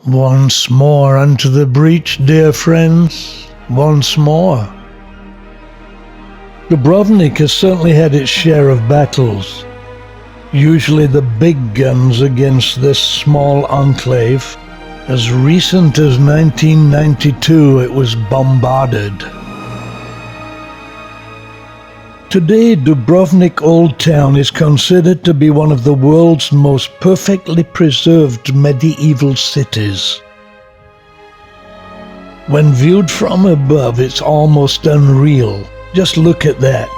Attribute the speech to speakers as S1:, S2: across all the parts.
S1: Once more unto the breach, dear friends, once more. Dubrovnik has certainly had its share of battles, usually the big guns against this small enclave. As recent as 1992, it was bombarded. Today, Dubrovnik Old Town is considered to be one of the world's most perfectly preserved medieval cities. When viewed from above, it's almost unreal. Just look at that.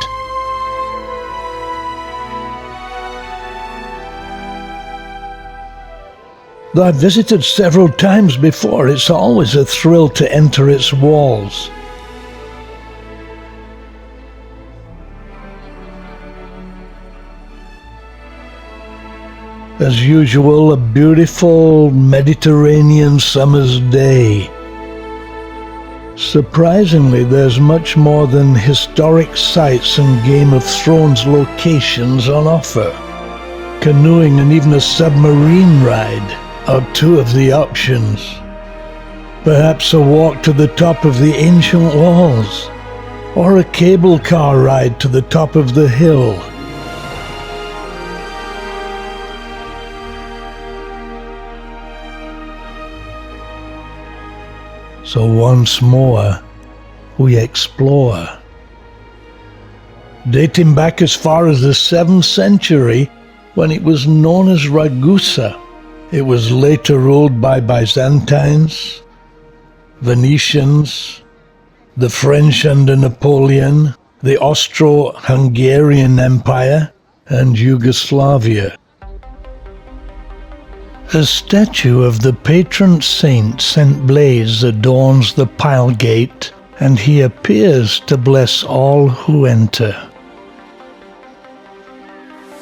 S1: Though I've visited several times before, it's always a thrill to enter its walls. As usual, a beautiful Mediterranean summer's day. Surprisingly, there's much more than historic sites and Game of Thrones locations on offer. Canoeing and even a submarine ride are two of the options. Perhaps a walk to the top of the ancient walls, or a cable car ride to the top of the hill. So once more, we explore. Dating back as far as the 7th century, when it was known as Ragusa, it was later ruled by Byzantines, Venetians, the French under Napoleon, the Austro-Hungarian Empire, and Yugoslavia. A statue of the patron saint St. Blaise adorns the pile gate, and he appears to bless all who enter.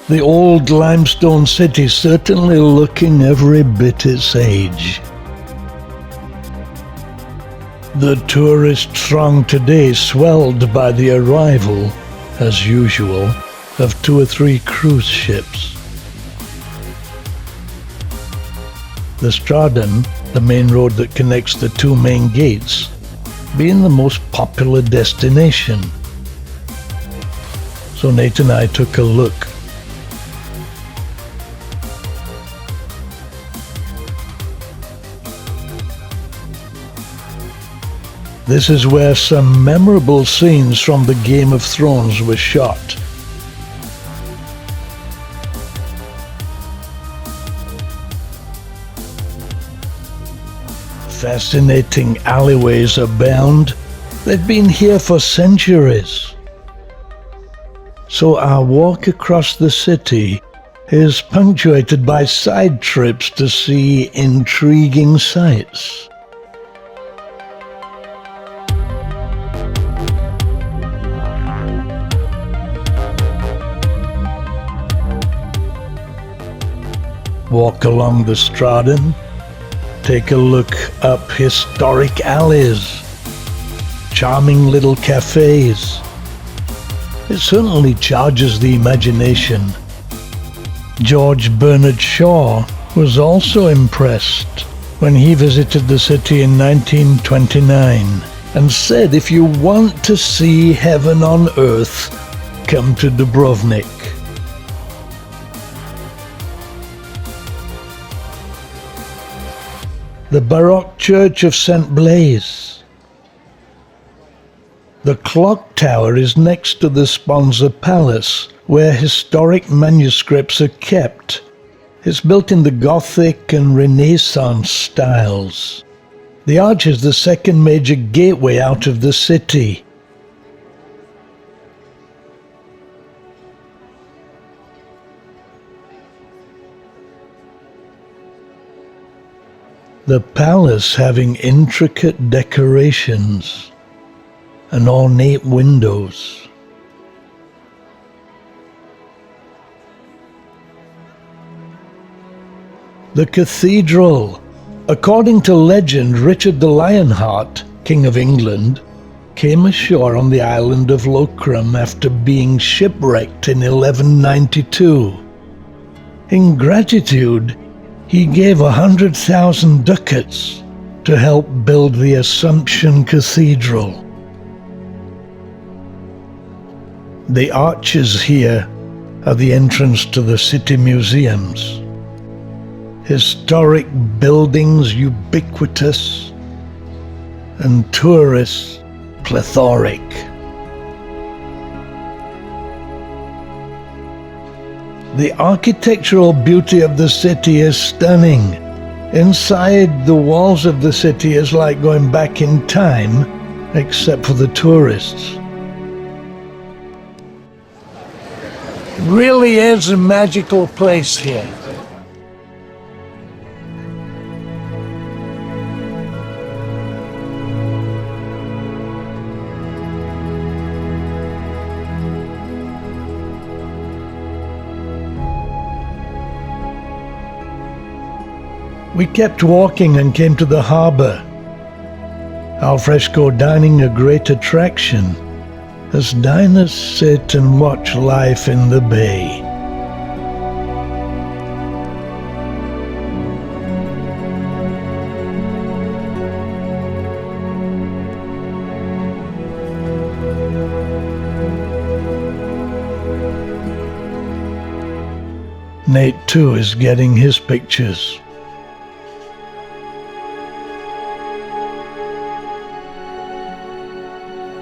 S1: The old limestone city certainly looking every bit its age. The tourist throng today swelled by the arrival, as usual, of 2 or 3 cruise ships. The Stradan, the main road that connects the 2 main gates, being the most popular destination. So Nate and I took a look. This is where some memorable scenes from the Game of Thrones were shot. Fascinating alleyways abound. They've been here for centuries. So our walk across the city is punctuated by side trips to see intriguing sights. Walk along the Stradan. Take a look up historic alleys, charming little cafes. It certainly charges the imagination. George Bernard Shaw was also impressed when he visited the city in 1929 and said, if you want to see heaven on earth, come to Dubrovnik. The Baroque Church of St. Blaise. The clock tower is next to the Sponza Palace, where historic manuscripts are kept. It's built in the Gothic and Renaissance styles. The arch is the second major gateway out of the city. The palace having intricate decorations and ornate windows. The cathedral. According to legend, Richard the Lionheart, King of England, came ashore on the island of Lokrum after being shipwrecked in 1192. In gratitude, He gave 100,000 ducats to help build the Assumption Cathedral. The arches here are the entrance to the city museums. Historic buildings ubiquitous and tourists plethoric. The architectural beauty of the city is stunning. Inside the walls of the city is like going back in time, except for the tourists. It really is a magical place here. We kept walking and came to the harbour. Al fresco dining a great attraction, as diners sit and watch life in the bay. Nate too is getting his pictures.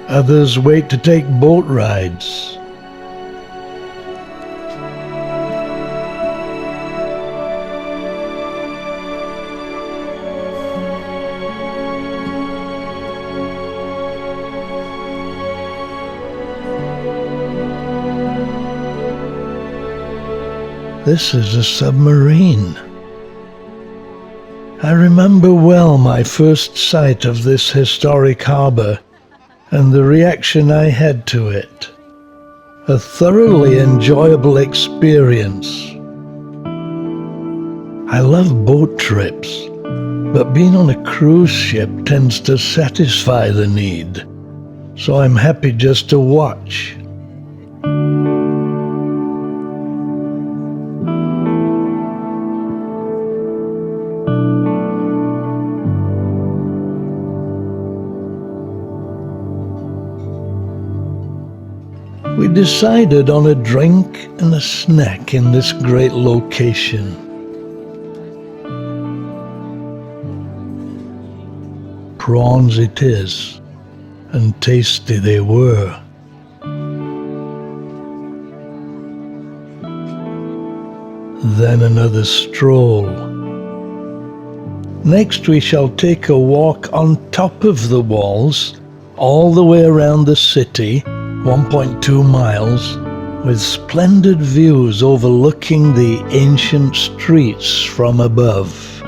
S1: Others wait to take boat rides. This is a submarine. I remember well my first sight of this historic harbour and the reaction I had to it. A thoroughly enjoyable experience. I love boat trips, but being on a cruise ship tends to satisfy the need, so I'm happy just to watch. We decided on a drink and a snack in this great location. Prawns it is, and tasty they were. Then another stroll. Next we shall take a walk on top of the walls, all the way around the city, 1.2 miles, with splendid views overlooking the ancient streets from above.